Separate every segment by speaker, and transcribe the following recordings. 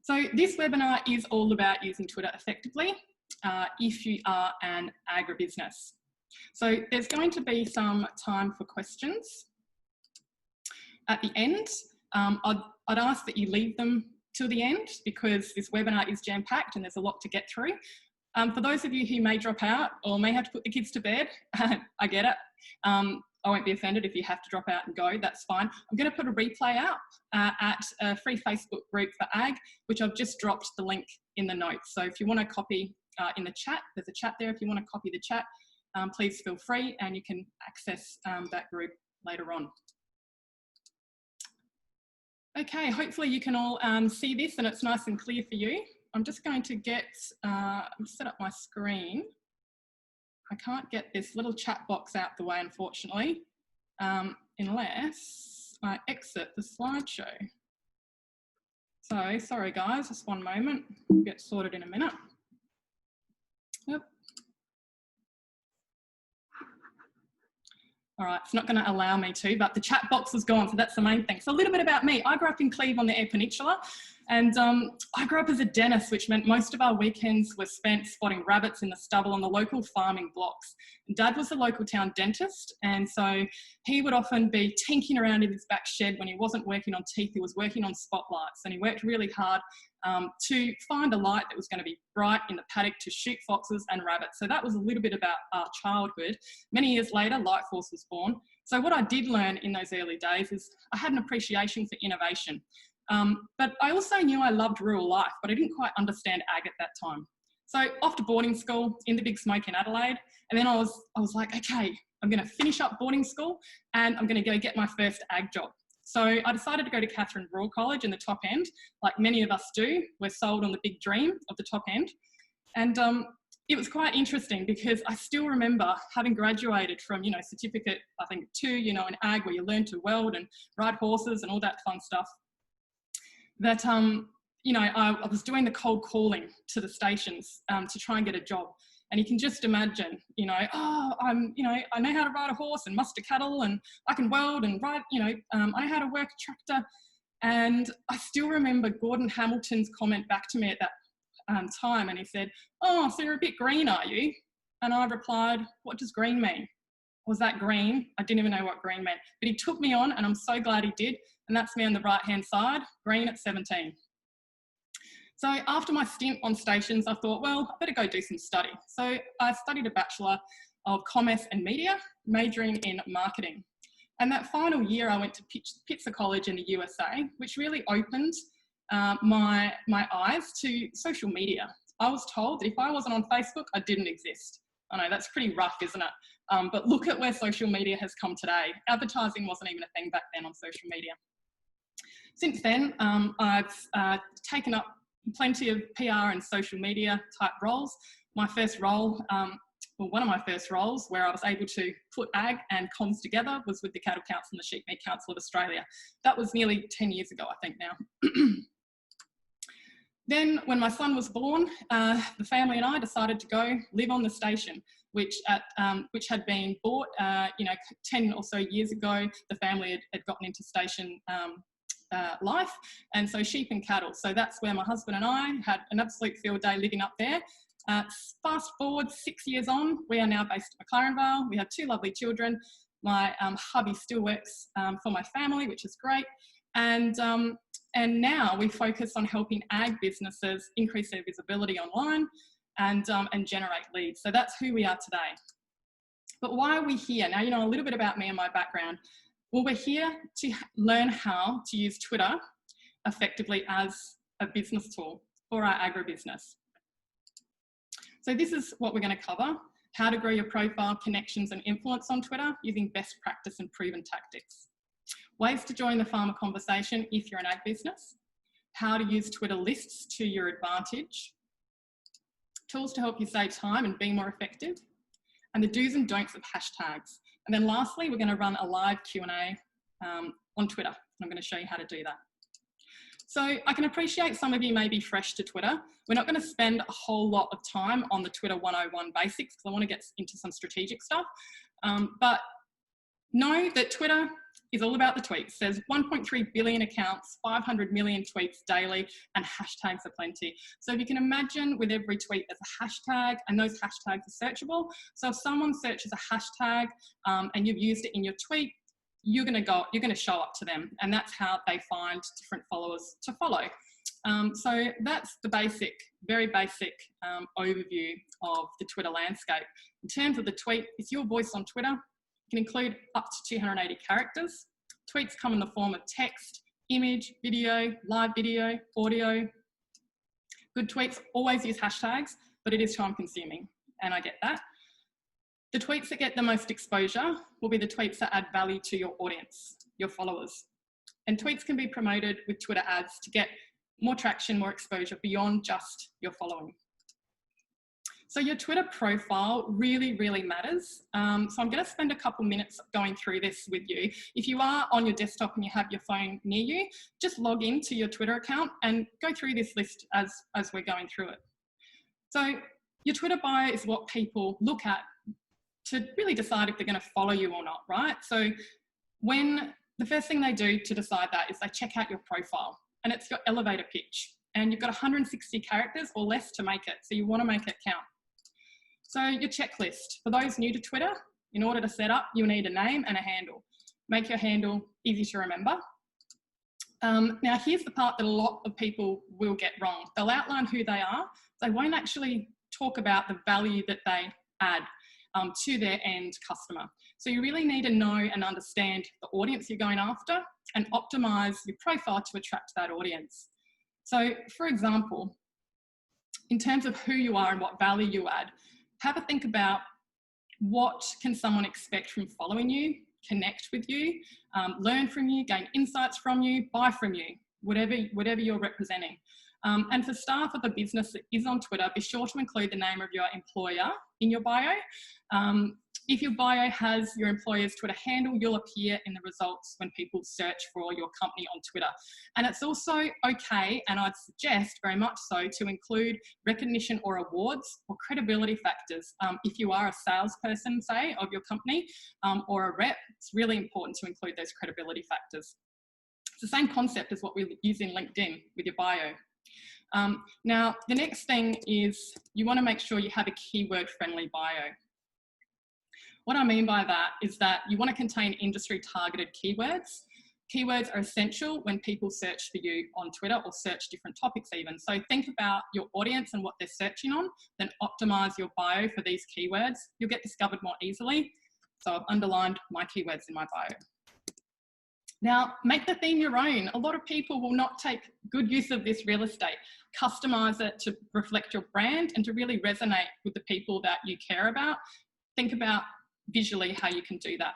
Speaker 1: So this webinar is all about using Twitter effectively if you are an agribusiness. So there's going to be some time for questions at the end. I'd ask that you leave them till the end because this webinar is jam-packed and there's a lot to get through. For those of you who may drop out or may have to put the kids to bed, I get it. I won't be offended if you have to drop out and go, that's fine. I'm going to put a replay out at a free Facebook group for ag, which I've just dropped the link in the notes. So if you want to copy in the chat, there's a chat there. If you want to copy the chat, please feel free and you can access that group later on. Okay, hopefully you can all see this and it's nice and clear for you. I'm just going to set up my screen. I can't get this little chat box out the way, unfortunately, unless I exit the slideshow. So, sorry guys, just one moment. We'll get sorted in a minute. Yep. All right, it's not going to allow me to, but the chat box is gone, so that's the main thing. So a little bit about me. I grew up in Cleve on the Eyre Peninsula, and I grew up as a dentist, which meant most of our weekends were spent spotting rabbits in the stubble on the local farming blocks. And Dad was a local town dentist, and so he would often be tinking around in his back shed when he wasn't working on teeth, he was working on spotlights, and he worked really hard to find a light that was going to be bright in the paddock to shoot foxes and rabbits. So that was a little bit about our childhood. Many years later, Lightforce was born. So what I did learn in those early days is I had an appreciation for innovation. But I also knew I loved rural life, but I didn't quite understand ag at that time. So off to boarding school in the Big Smoke in Adelaide. And then I was like, okay, I'm going to finish up boarding school and I'm going to go get my first ag job. So I decided to go to Katherine Rural College in the top end, like many of us do. We're sold on the big dream of the top end. And it was quite interesting because I still remember having graduated from, certificate, I think 2, in ag where you learn to weld and ride horses and all that fun stuff. That, I was doing the cold calling to the stations to try and get a job. And you can just imagine, I know how to ride a horse and muster cattle and I can weld and ride, I know how to work a tractor. And I still remember Gordon Hamilton's comment back to me at that time. And he said, oh, so you're a bit green, are you? And I replied, what does green mean? Was that green? I didn't even know what green meant. But he took me on and I'm so glad he did. And that's me on the right-hand side, green at 17. So after my stint on stations, I thought, well, I better go do some study. So I studied a Bachelor of Commerce and Media, majoring in marketing. And that final year, I went to Pitzer College in the USA, which really opened my eyes to social media. I was told that if I wasn't on Facebook, I didn't exist. I know that's pretty rough, isn't it? But look at where social media has come today. Advertising wasn't even a thing back then on social media. Since then, I've taken up plenty of PR and social media type roles. My first role, one of my first roles where I was able to put ag and comms together was with the Cattle Council and the Sheep Meat Council of Australia. That was nearly 10 years ago, I think now. Then when my son was born, the family and I decided to go live on the station, which had been bought, 10 or so years ago. The family had gotten into station life, and so sheep and cattle. So that's where my husband and I had an absolute field day living up there. Fast forward 6 years on, we are now based at McLaren Vale. We have 2 lovely children. My hubby still works for my family, which is great. And now we focus on helping ag businesses increase their visibility online and generate leads. So that's who we are today. But why are we here? Now, a little bit about me and my background. Well, we're here to learn how to use Twitter effectively as a business tool for our agribusiness. So this is what we're going to cover: how to grow your profile, connections and influence on Twitter using best practice and proven tactics. Ways to join the farmer conversation if you're an ag business. How to use Twitter lists to your advantage. Tools to help you save time and be more effective. And the do's and don'ts of hashtags. And then lastly, we're going to run a live Q&A on Twitter. I'm going to show you how to do that. So I can appreciate some of you may be fresh to Twitter. We're not going to spend a whole lot of time on the Twitter 101 basics because I want to get into some strategic stuff. But know that Twitter is all about the tweets. There's 1.3 billion accounts, 500 million tweets daily, and hashtags aplenty. So if you can imagine, with every tweet there's a hashtag, and those hashtags are searchable. So if someone searches a hashtag and you've used it in your tweet, you're going to show up to them, and that's how they find different followers to follow. So that's the basic, very basic overview of the Twitter landscape. In terms of the tweet, it's your voice on Twitter. It can include up to 280 characters. Tweets come in the form of text, image, video, live video, audio. Good tweets always use hashtags, but it is time consuming, and I get that. The tweets that get the most exposure will be the tweets that add value to your audience, your followers. And tweets can be promoted with Twitter ads to get more traction, more exposure beyond just your following. So your Twitter profile really, really matters. So I'm going to spend a couple minutes going through this with you. If you are on your desktop and you have your phone near you, just log into your Twitter account and go through this list as we're going through it. So your Twitter bio is what people look at to really decide if they're going to follow you or not, right? So when the first thing they do to decide that is they check out your profile, and it's your elevator pitch, and you've got 160 characters or less to make it. So you want to make it count. So your checklist, for those new to Twitter, in order to set up, you need a name and a handle. Make your handle easy to remember. Now here's the part that a lot of people will get wrong. They'll outline who they are. They won't actually talk about the value that they add to their end customer. So you really need to know and understand the audience you're going after and optimize your profile to attract that audience. So for example, in terms of who you are and what value you add, have a think about what can someone expect from following you, connect with you, learn from you, gain insights from you, buy from you, whatever you're representing. And for staff of a business that is on Twitter, be sure to include the name of your employer in your bio. If your bio has your employer's Twitter handle, you'll appear in the results when people search for your company on Twitter. And it's also okay, and I'd suggest very much so, to include recognition or awards or credibility factors. If you are a salesperson, say, of your company or a rep, it's really important to include those credibility factors. It's the same concept as what we use in LinkedIn with your bio. Now, the next thing is you want to make sure you have a keyword-friendly bio. What I mean by that is that you want to contain industry-targeted keywords. Keywords are essential when people search for you on Twitter or search different topics even. So think about your audience and what they're searching on, then optimize your bio for these keywords. You'll get discovered more easily. So I've underlined my keywords in my bio. Now, make the theme your own. A lot of people will not take good use of this real estate. Customize it to reflect your brand and to really resonate with the people that you care about. Think about visually how you can do that.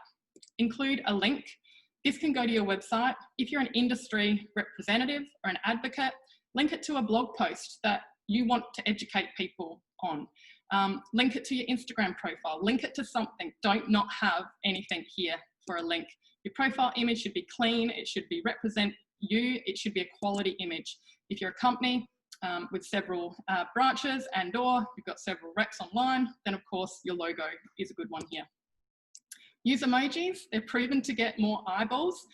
Speaker 1: Include a link. This can go to your website. If you're an industry representative or an advocate, link it to a blog post that you want to educate people on. Link it to your Instagram profile. Link it to something. Don't not have anything here for a link. Your profile image should be clean. It should be represent you. It should be a quality image. If you're a company with several branches and/or you've got several reps online, then of course your logo is a good one here. Use emojis. They're proven to get more eyeballs,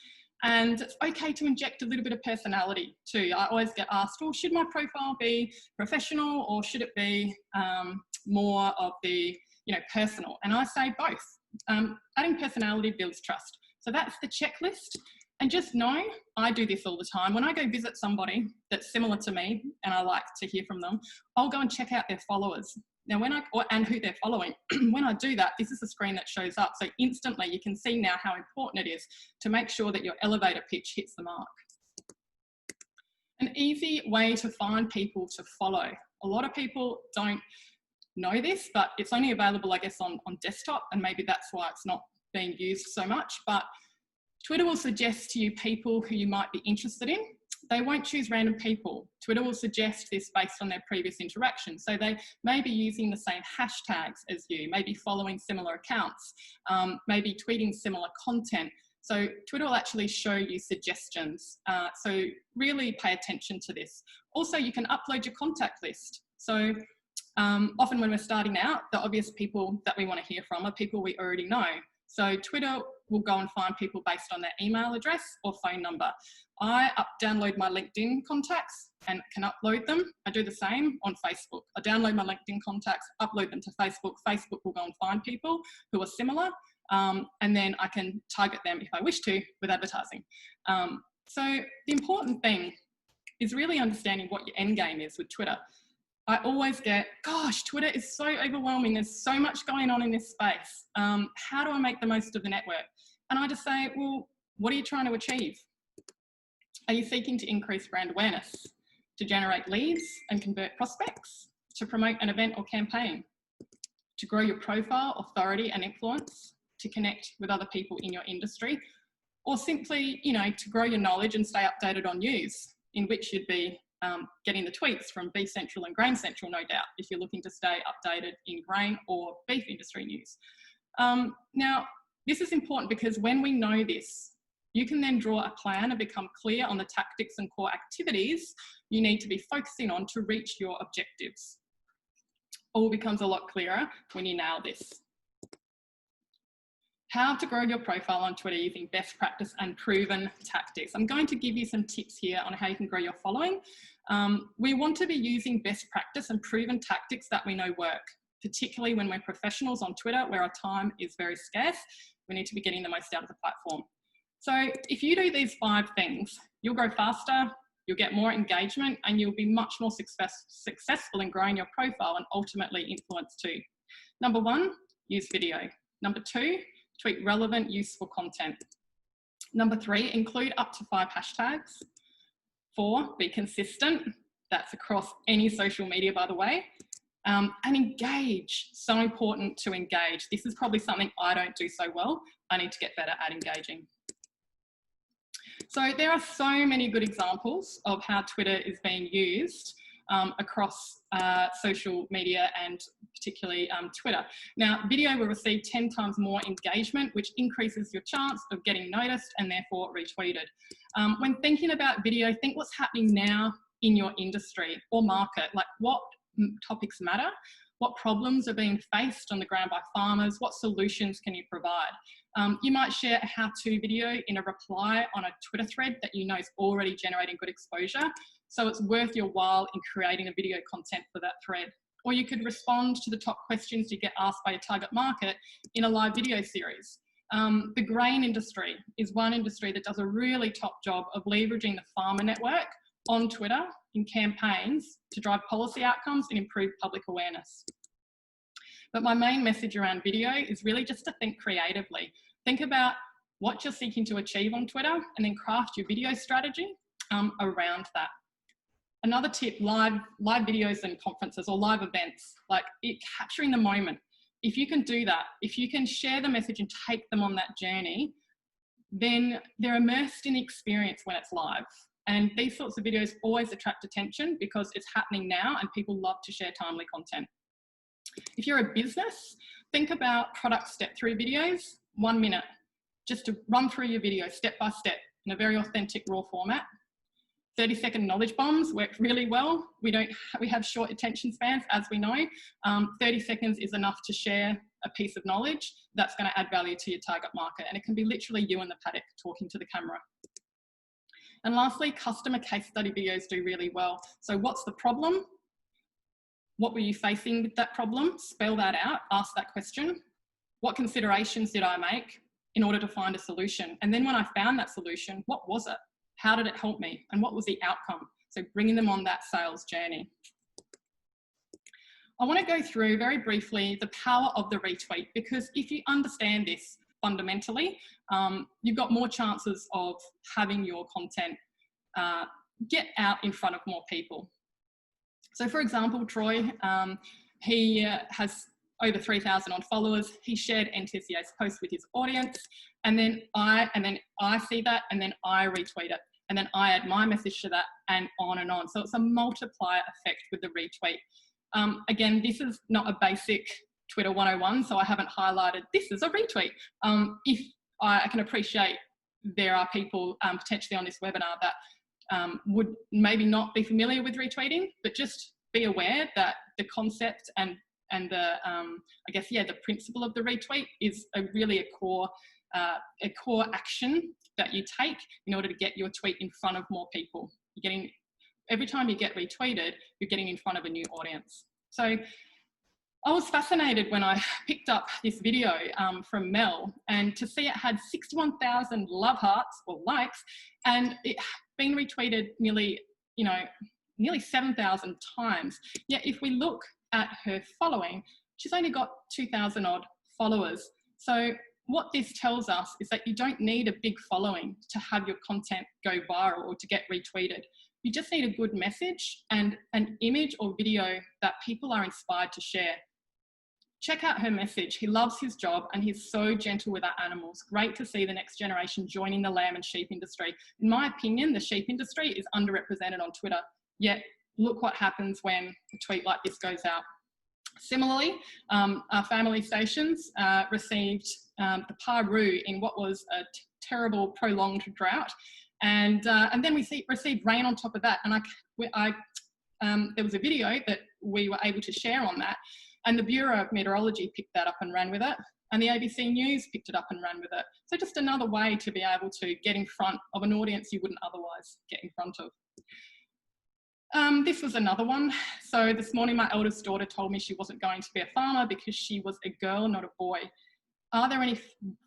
Speaker 1: and it's okay to inject a little bit of personality too. I always get asked, well, should my profile be professional or should it be more of the personal? And I say both. Adding personality builds trust. So that's the checklist. And just know, I do this all the time. When I go visit somebody that's similar to me and I like to hear from them, I'll go and check out their followers. Now, and who they're following. When I do that, this is the screen that shows up. So instantly you can see now how important it is to make sure that your elevator pitch hits the mark. An easy way to find people to follow. A lot of people don't know this, but it's only available, I guess, on desktop, and maybe that's why it's not being used so much. But Twitter will suggest to you people who you might be interested in. They won't choose random people. Twitter will suggest this based on their previous interactions. So they may be using the same hashtags as you, maybe following similar accounts, maybe tweeting similar content. So Twitter will actually show you suggestions. So really pay attention to this. Also, you can upload your contact list. So often when we're starting out, the obvious people that we want to hear from are people we already know. So Twitter will go and find people based on their email address or phone number. I download my LinkedIn contacts and can upload them. I do the same on Facebook. I download my LinkedIn contacts, upload them to Facebook. Facebook will go and find people who are similar, and then I can target them if I wish to with advertising. So the important thing is really understanding what your end game is with Twitter. I always get, gosh, Twitter is so overwhelming. There's so much going on in this space. How do I make the most of the network? And I just say, well, what are you trying to achieve? Are you seeking to increase brand awareness, to generate leads and convert prospects, to promote an event or campaign, to grow your profile, authority and influence, to connect with other people in your industry, or simply, to grow your knowledge and stay updated on news, in which you'd be getting the tweets from Beef Central and Grain Central, no doubt, if you're looking to stay updated in grain or beef industry news. Now, this is important because when we know this, you can then draw a plan and become clear on the tactics and core activities you need to be focusing on to reach your objectives. All becomes a lot clearer when you nail this. How to grow your profile on Twitter using best practice and proven tactics. I'm going to give you some tips here on how you can grow your following. We want to be using best practice and proven tactics that we know work, particularly when we're professionals on Twitter where our time is very scarce. We need to be getting the most out of the platform. So if you do these 5 things, you'll grow faster, you'll get more engagement, and you'll be much more successful in growing your profile and ultimately influence too. Number 1, use video. Number 2, tweet relevant, useful content. Number 3, include up to 5 hashtags. 4, be consistent. That's across any social media, by the way. And engage, so important to engage. This is probably something I don't do so well. I need to get better at engaging. So there are so many good examples of how Twitter is being used across social media and particularly Twitter. Now, video will receive 10 times more engagement, which increases your chance of getting noticed and therefore retweeted. When thinking about video, think what's happening now in your industry or market, like what topics matter, what problems are being faced on the ground by farmers, what solutions can you provide? You might share a how-to video in a reply on a Twitter thread that you know is already generating good exposure, so it's worth your while in creating a video content for that thread. Or you could respond to the top questions you get asked by your target market in a live video series. The grain industry is one industry that does a really top job of leveraging the farmer network on Twitter in campaigns to drive policy outcomes and improve public awareness. But my main message around video is really just to think creatively. Think about what you're seeking to achieve on Twitter and then craft your video strategy around that. Another tip, live videos and conferences or live events, like capturing the moment. If you can do that, if you can share the message and take them on that journey, then they're immersed in the experience when it's live. And these sorts of videos always attract attention because it's happening now and people love to share timely content. If you're a business, think about product step-through videos, 1 minute, just to run through your video step by step in a very authentic raw format. 30-second knowledge bombs work really well. We have short attention spans, as we know. 30 seconds is enough to share a piece of knowledge that's going to add value to your target market. And it can be literally you in the paddock talking to the camera. And lastly, customer case study videos do really well. So what's the problem? What were you facing with that problem? Spell that out, ask that question. What considerations did I make in order to find a solution? And then when I found that solution, what was it? How did it help me? And what was the outcome? So bringing them on that sales journey. I want to go through very briefly the power of the retweet, because if you understand this fundamentally, you've got more chances of having your content get out in front of more people. So for example, Troy, he has over 3,000 odd followers. He shared NTCA's post with his audience, and then I see that, and then I retweet it, and then I add my message to that, and on and on. So it's a multiplier effect with the retweet. Again, this is not a basic Twitter 101, so I haven't highlighted this as a retweet. If I can appreciate there are people potentially on this webinar that would maybe not be familiar with retweeting, but just be aware that the concept and the, I guess, yeah, the principle of the retweet is really a core a core action that you take in order to get your tweet in front of more people. Every time you get retweeted, you're getting in front of a new audience. So I was fascinated when I picked up this video from Mel, and to see it had 61,000 love hearts or likes, and it been retweeted nearly 7,000 times. Yet if we look at her following, she's only got 2,000 odd followers. So what this tells us is that you don't need a big following to have your content go viral or to get retweeted. You just need a good message and an image or video that people are inspired to share. Check out her message. He loves his job and he's so gentle with our animals. Great to see the next generation joining the lamb and sheep industry. In my opinion, the sheep industry is underrepresented on Twitter, yet look what happens when a tweet like this goes out. Similarly, our family stations received the Paru in what was a terrible prolonged drought. And then we received rain on top of that. And there was a video that we were able to share on that. And the Bureau of Meteorology picked that up and ran with it. And the ABC News picked it up and ran with it. So just another way to be able to get in front of an audience you wouldn't otherwise get in front of. This was another one. So this morning, my eldest daughter told me she wasn't going to be a farmer because she was a girl, not a boy. Are there any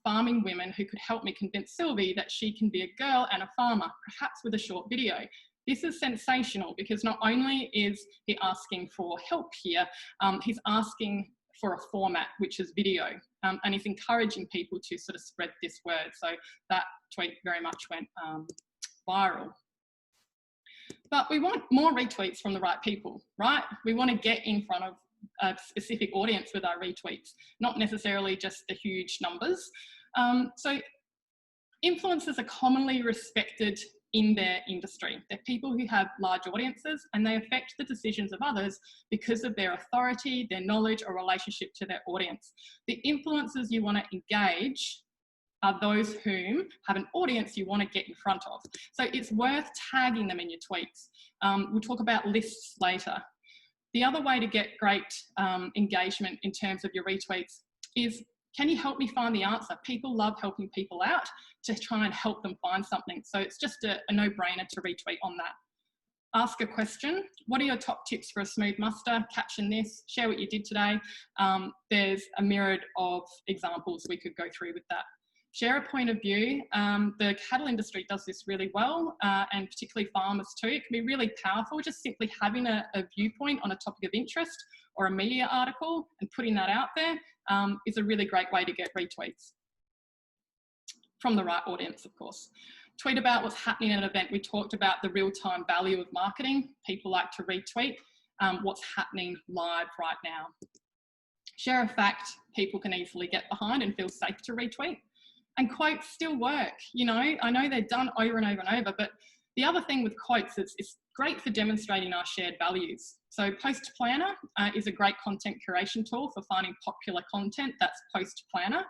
Speaker 1: farming women who could help me convince Sylvie that she can be a girl and a farmer, perhaps with a short video? This is sensational because not only is he asking for help here, he's asking for a format, which is video, and he's encouraging people to sort of spread this word. So that tweet very much went viral. But we want more retweets from the right people, right? We want to get in front of a specific audience with our retweets, not necessarily just the huge numbers. So influencers are commonly respected in their industry. They're people who have large audiences and they affect the decisions of others because of their authority, their knowledge or relationship to their audience. The influencers you want to engage are those whom have an audience you want to get in front of. So it's worth tagging them in your tweets. We'll talk about lists later. The other way to get great engagement in terms of your retweets is, can you help me find the answer? People love helping people out to try and help them find something. So it's just a no-brainer to retweet on that. Ask a question. What are your top tips for a smooth muster? Caption this, share what you did today. There's a myriad of examples we could go through with that. Share a point of view. The cattle industry does this really well, and particularly farmers too. It can be really powerful, just simply having a viewpoint on a topic of interest or a media article and putting that out there is a really great way to get retweets. From the right audience, of course. Tweet about what's happening at an event. We talked about the real-time value of marketing. People like to retweet what's happening live right now. Share a fact people can easily get behind and feel safe to retweet. And quotes still work, you know. I know they're done over and over and over, but the other thing with quotes is it's great for demonstrating our shared values. So Post Planner is a great content curation tool for finding popular content. That's Post Planner.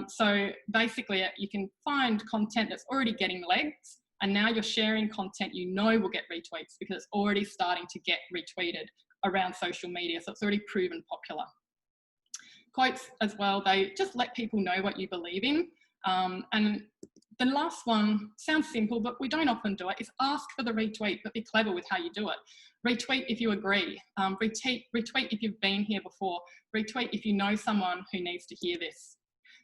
Speaker 1: So basically you can find content that's already getting legs, and now you're sharing content you know will get retweets because it's already starting to get retweeted around social media. So it's already proven popular. Quotes as well, they just let people know what you believe in. And the last one sounds simple, but we don't often do it, is ask for the retweet, but be clever with how you do it. Retweet if you agree. Retweet if you've been here before. Retweet if you know someone who needs to hear this.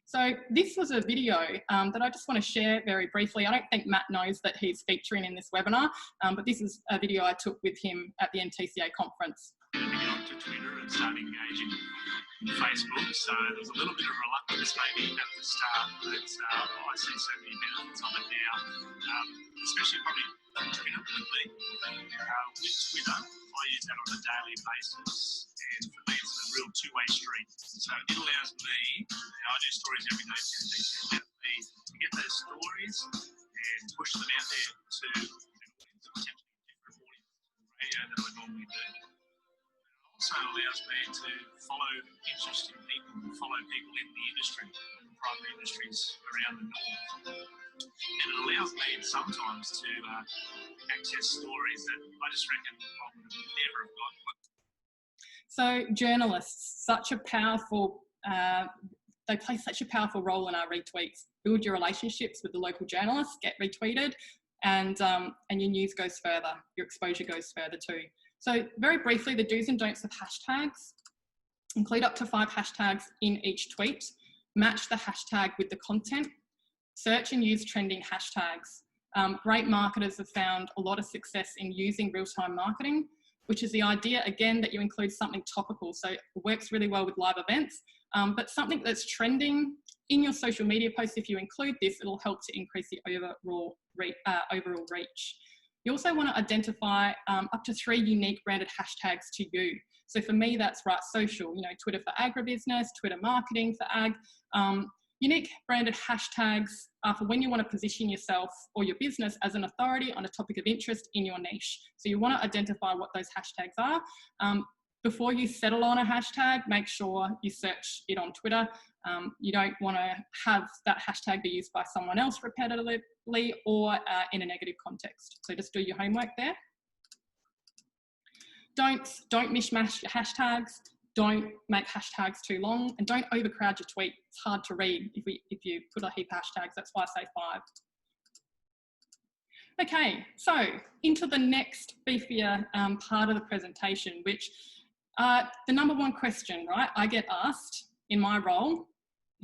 Speaker 1: So this was a video that I just want to share very briefly. I don't think Matt knows that he's featuring in this webinar, but this is a video I took with him at the NTCA conference.
Speaker 2: To get onto Twitter and start engaging in Facebook, so there was a little bit of reluctance maybe at the start, but I see so many benefits of it now, especially probably on Twitter with me. With Twitter, I use that on a daily basis, and for me it's a real two-way street. So it allows me, I do stories every day, it allows me to get those stories and push them out there to an audience, potentially different audience radio than I normally do. Also allows me to follow interesting people, follow people in the industry, primary industries around the north. And it allows me sometimes to access stories that I just reckon I would have never have gotten.
Speaker 1: So journalists, such a powerful they play such a powerful role in our retweets. Build your relationships with the local journalists, get retweeted, and your news goes further, your exposure goes further too. So very briefly, the do's and don'ts of hashtags. Include up to 5 hashtags in each tweet. Match the hashtag with the content. Search and use trending hashtags. Great marketers have found a lot of success in using real-time marketing, which is the idea, again, that you include something topical. So it works really well with live events, but something that's trending in your social media posts. If you include this, it'll help to increase the overall reach. You also want to identify up to 3 unique branded hashtags to you. So for me, that's Right Social, you know, Twitter for agribusiness, Twitter marketing for ag. Unique branded hashtags are for when you want to position yourself or your business as an authority on a topic of interest in your niche. So you want to identify what those hashtags are. Before you settle on a hashtag, make sure you search it on Twitter. You don't want to have that hashtag be used by someone else repetitively or in a negative context. So just do your homework there. Don't mishmash your hashtags. Don't make hashtags too long, and don't overcrowd your tweet. It's hard to read if you put a heap of hashtags. That's why I say 5. Okay, so into the next beefier part of the presentation, which the number 1 question, right, I get asked in my role,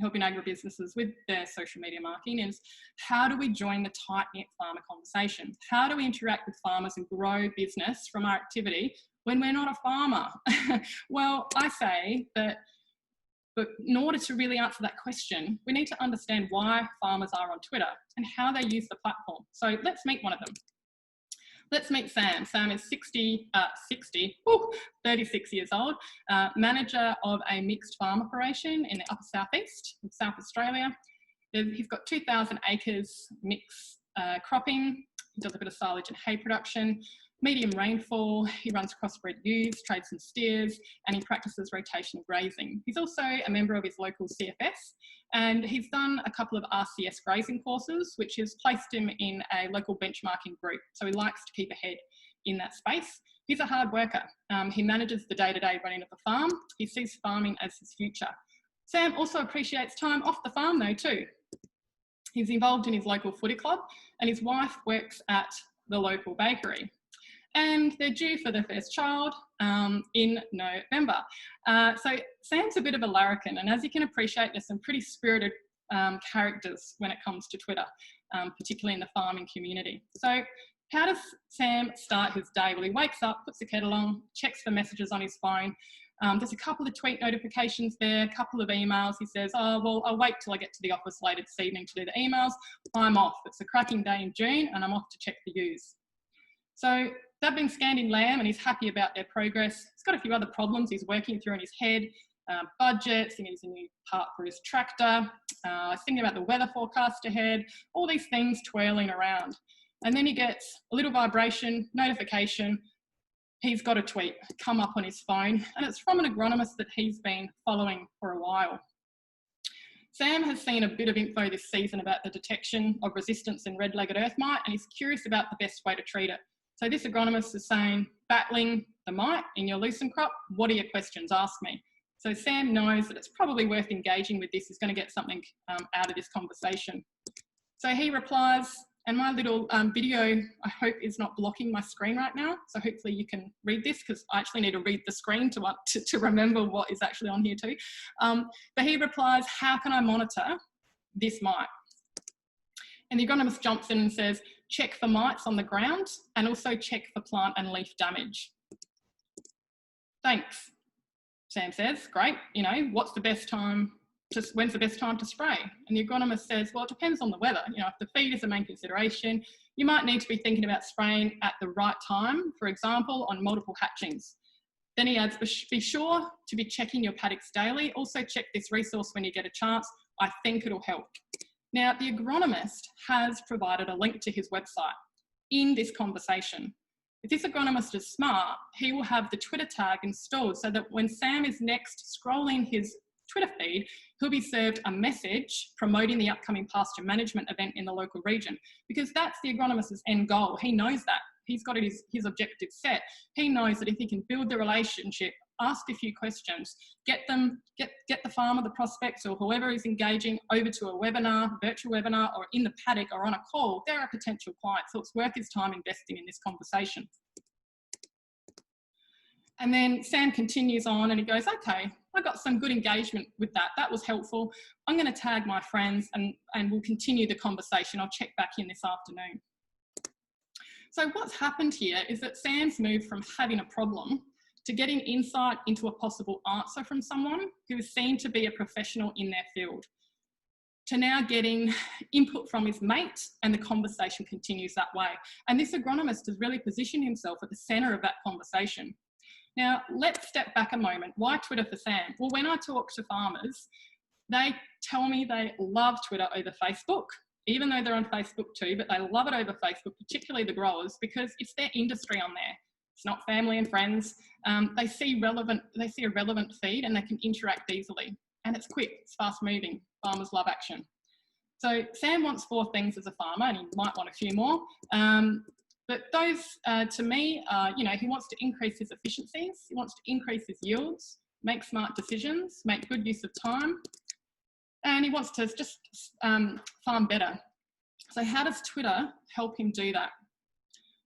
Speaker 1: helping agribusinesses with their social media marketing, is how do we join the tight-knit farmer conversation? How do we interact with farmers and grow business from our activity when we're not a farmer? Well, I say that, but in order to really answer that question, we need to understand why farmers are on Twitter and how they use the platform. So let's meet one of them. Let's meet Sam. Sam is 36 years old, manager of a mixed farm operation in the upper southeast of South Australia. He's got 2,000 acres mixed cropping. He does a bit of silage and hay production. Medium rainfall, he runs crossbred ewes, trades and steers, and he practices rotational grazing. He's also a member of his local CFS, and he's done a couple of RCS grazing courses, which has placed him in a local benchmarking group. So he likes to keep ahead in that space. He's a hard worker. He manages the day-to-day running of the farm. He sees farming as his future. Sam also appreciates time off the farm though too. He's involved in his local footy club, and his wife works at the local bakery. And they're due for their first child in November. So Sam's a bit of a larrikin, and as you can appreciate, there's some pretty spirited characters when it comes to Twitter, particularly in the farming community. So how does Sam start his day? Well, he wakes up, puts the kettle on, checks for messages on his phone. There's a couple of tweet notifications there, a couple of emails. He says, oh, well, I'll wait till I get to the office later this evening to do the emails. I'm off. It's a cracking day in June, and I'm off to check the ewes. So they've been scanned in lamb, and he's happy about their progress. He's got a few other problems he's working through in his head. Budgets, he needs a new part for his tractor. He's thinking about the weather forecast ahead, all these things twirling around. And then he gets a little vibration, notification. He's got a tweet come up on his phone, and it's from an agronomist that he's been following for a while. Sam has seen a bit of info this season about the detection of resistance in red-legged earth mite, and he's curious about the best way to treat it. So this agronomist is saying, battling the mite in your lucerne crop, what are your questions? Ask me. So Sam knows that it's probably worth engaging with this. He's going to get something out of this conversation. So he replies, and my little video, I hope, is not blocking my screen right now. So hopefully you can read this, because I actually need to read the screen to remember what is actually on here too. But he replies, how can I monitor this mite? And the agronomist jumps in and says, check for mites on the ground and also check for plant and leaf damage. Thanks, Sam says. Great. You know, when's the best time to spray? And the agronomist says, well, it depends on the weather. You know, if the feed is the main consideration, you might need to be thinking about spraying at the right time, for example, on multiple hatchings. Then he adds, be sure to be checking your paddocks daily. Also check this resource when you get a chance. I think it'll help. Now, the agronomist has provided a link to his website in this conversation. If this agronomist is smart, he will have the Twitter tag installed so that when Sam is next scrolling his Twitter feed, he'll be served a message promoting the upcoming pasture management event in the local region, because that's the agronomist's end goal. He knows that. He's got his objective set. He knows that if he can build the relationship ask a few questions, get the farmer, the prospects, or whoever is engaging over to a webinar, virtual webinar, or in the paddock or on a call. They're a potential client, so it's worth his time investing in this conversation. And then Sam continues on and he goes, okay, I got some good engagement with that. That was helpful. I'm going to tag my friends and we'll continue the conversation. I'll check back in this afternoon. So what's happened here is that Sam's moved from having a problem to getting insight into a possible answer from someone who is seen to be a professional in their field, to now getting input from his mate, and the conversation continues that way. And this agronomist has really positioned himself at the centre of that conversation. Now, let's step back a moment. Why Twitter for Sam? Well, when I talk to farmers, they tell me they love Twitter over Facebook, even though they're on Facebook too, but they love it over Facebook, particularly the growers, because it's their industry on there. It's not family and friends. They see a relevant feed and they can interact easily. And it's quick, it's fast moving. Farmers love action. So Sam wants 4 things as a farmer, and he might want a few more. But those, to me, he wants to increase his efficiencies, he wants to increase his yields, make smart decisions, make good use of time, and he wants to just farm better. So how does Twitter help him do that?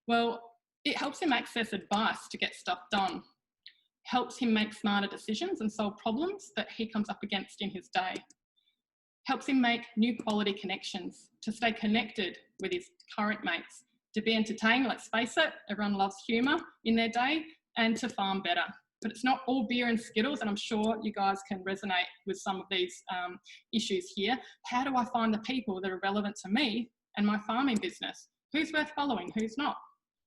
Speaker 1: Well, it helps him access advice to get stuff done, helps him make smarter decisions and solve problems that he comes up against in his day, helps him make new quality connections, to stay connected with his current mates, to be entertained, let's face it, everyone loves humour in their day, and to farm better. But it's not all beer and Skittles, and I'm sure you guys can resonate with some of these issues here. How do I find the people that are relevant to me and my farming business? Who's worth following, who's not?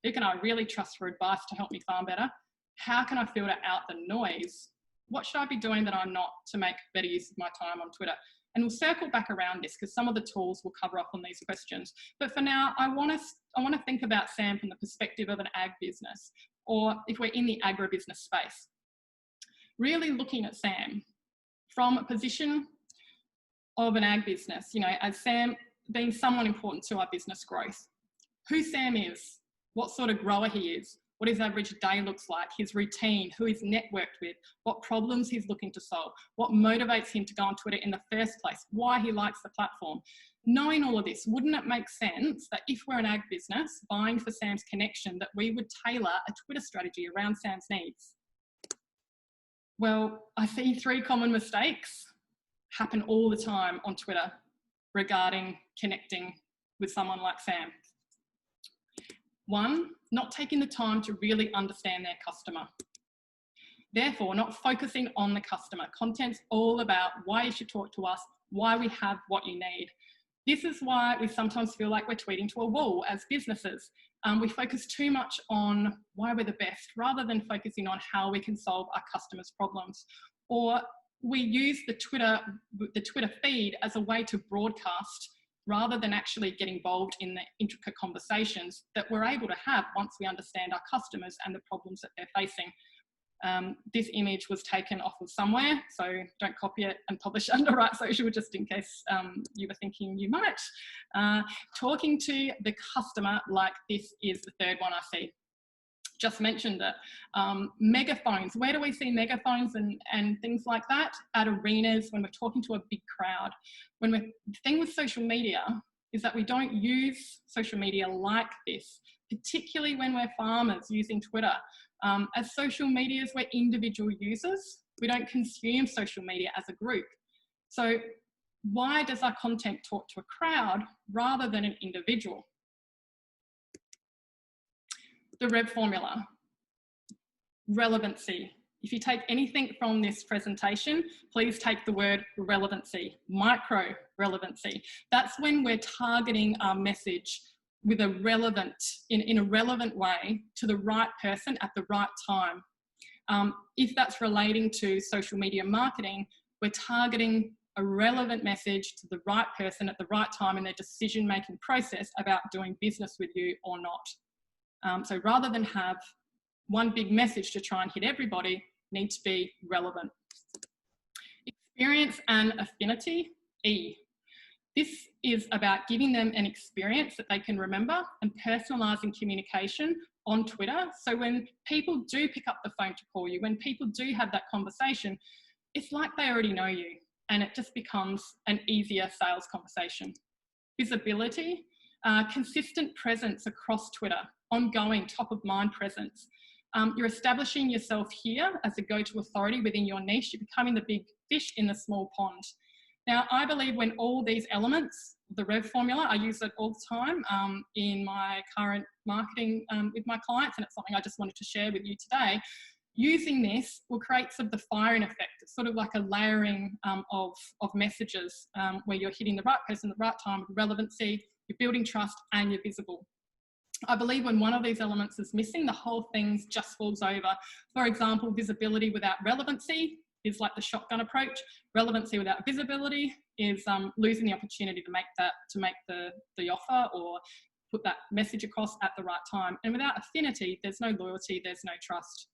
Speaker 1: Who can I really trust for advice to help me farm better? How can I filter out the noise? What should I be doing that I'm not to make better use of my time on Twitter? And we'll circle back around this because some of the tools will cover up on these questions. But for now, I want to think about Sam from the perspective of an ag business, or if we're in the agribusiness space. Really looking at Sam from a position of an ag business, as Sam being someone important to our business growth. Who Sam is, what sort of grower he is, what his average day looks like, his routine, who he's networked with, what problems he's looking to solve, what motivates him to go on Twitter in the first place, why he likes the platform. Knowing all of this, wouldn't it make sense that if we're an ag business buying for Sam's connection, that we would tailor a Twitter strategy around Sam's needs? Well, I see 3 common mistakes happen all the time on Twitter regarding connecting with someone like Sam. 1, not taking the time to really understand their customer. Therefore, not focusing on the customer. Content's all about why you should talk to us, why we have what you need. This is why we sometimes feel like we're tweeting to a wall as businesses. We focus too much on why we're the best rather than focusing on how we can solve our customers' problems. Or we use the Twitter feed as a way to broadcast rather than actually get involved in the intricate conversations that we're able to have once we understand our customers and the problems that they're facing. This image was taken off of somewhere, so don't copy it and publish under Right Social, just in case you were thinking you might. Talking to the customer like this is the 3rd one I see. Just mentioned it. Megaphones, where do we see megaphones and things like that? At arenas, when we're talking to a big crowd. The thing with social media is that we don't use social media like this, particularly when we're farmers using Twitter. As social medias, we're individual users. We don't consume social media as a group. So why does our content talk to a crowd rather than an individual? The REV formula, relevancy. If you take anything from this presentation, please take the word relevancy, micro relevancy. That's when we're targeting our message with in a relevant way to the right person at the right time. If that's relating to social media marketing, we're targeting a relevant message to the right person at the right time in their decision-making process about doing business with you or not. So rather than have one big message to try and hit everybody, need to be relevant. Experience and affinity, E. This is about giving them an experience that they can remember and personalising communication on Twitter. So when people do pick up the phone to call you, when people do have that conversation, it's like they already know you, and it just becomes an easier sales conversation. Visibility, consistent presence across Twitter, ongoing top of mind presence. You're establishing yourself here as a go-to authority within your niche. You're becoming the big fish in the small pond. Now, I believe when all these elements, the REV formula, I use it all the time in my current marketing with my clients, and it's something I just wanted to share with you today. Using this will create sort of the firing effect. It's sort of like a layering of messages where you're hitting the right person at the right time with relevancy, you're building trust, and you're visible. I believe when one of these elements is missing, the whole thing just falls over. For example, visibility without relevancy is like the shotgun approach. Relevancy without visibility is losing the opportunity to make the offer or put that message across at the right time. And without affinity, there's no loyalty, there's no trust.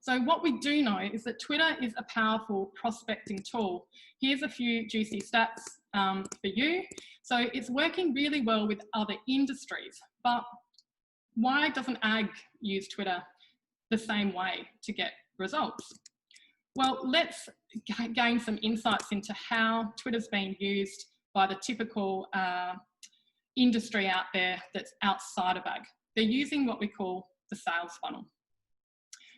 Speaker 1: So what we do know is that Twitter is a powerful prospecting tool. Here's a few juicy stats for you. So it's working really well with other industries, but why doesn't ag use Twitter the same way to get results? Well, let's gain some insights into how Twitter's being used by the typical industry out there that's outside of ag. They're using what we call the sales funnel.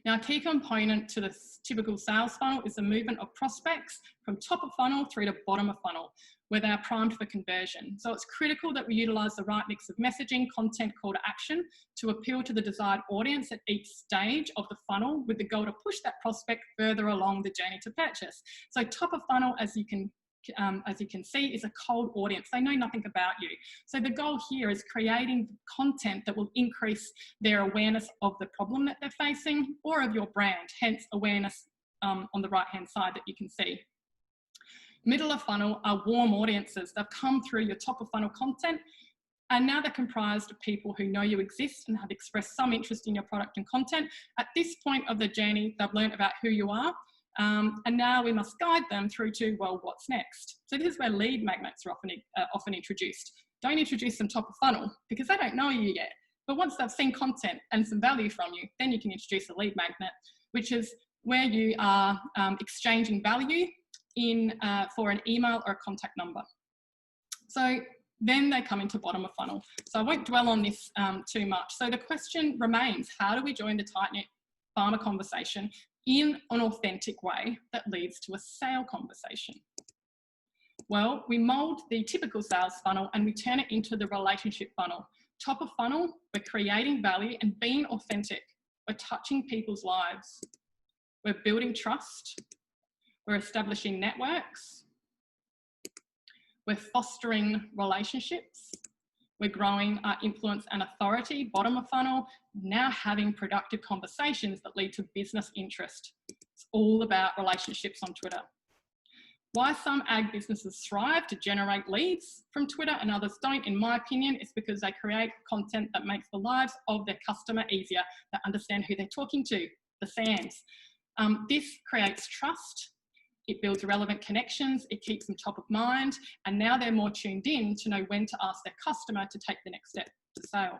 Speaker 1: Now, a key component to the typical sales funnel is the movement of prospects from top of funnel through to bottom of funnel, where they are primed for conversion. So it's critical that we utilise the right mix of messaging, content, call to action to appeal to the desired audience at each stage of the funnel, with the goal to push that prospect further along the journey to purchase. So top of funnel, as you can see, is a cold audience. They know nothing about you. So the goal here is creating content that will increase their awareness of the problem that they're facing or of your brand, hence awareness on the right-hand side that you can see. Middle of funnel are warm audiences. They've come through your top of funnel content, and now they're comprised of people who know you exist and have expressed some interest in your product and content. At this point of the journey, they've learned about who you are. And now we must guide them through to, well, what's next? So this is where lead magnets are often introduced. Don't introduce them top of funnel because they don't know you yet. But once they've seen content and some value from you, then you can introduce a lead magnet, which is where you are exchanging value for an email or a contact number. So then they come into bottom of funnel. So I won't dwell on this too much. So the question remains, how do we join the tight-knit farmer conversation in an authentic way that leads to a sale conversation? Well, we mold the typical sales funnel and we turn it into the relationship funnel. Top of funnel, we're creating value and being authentic. We're touching people's lives. We're building trust. We're establishing networks. We're fostering relationships. We're growing our influence and authority. Bottom of funnel, now having productive conversations that lead to business interest. It's all about relationships on Twitter. Why some ag businesses thrive to generate leads from Twitter and others don't, in my opinion, is because they create content that makes the lives of their customer easier. They understand who they're talking to, the fans. This creates trust. It builds relevant connections, it keeps them top of mind, and now they're more tuned in to know when to ask their customer to take the next step to sale.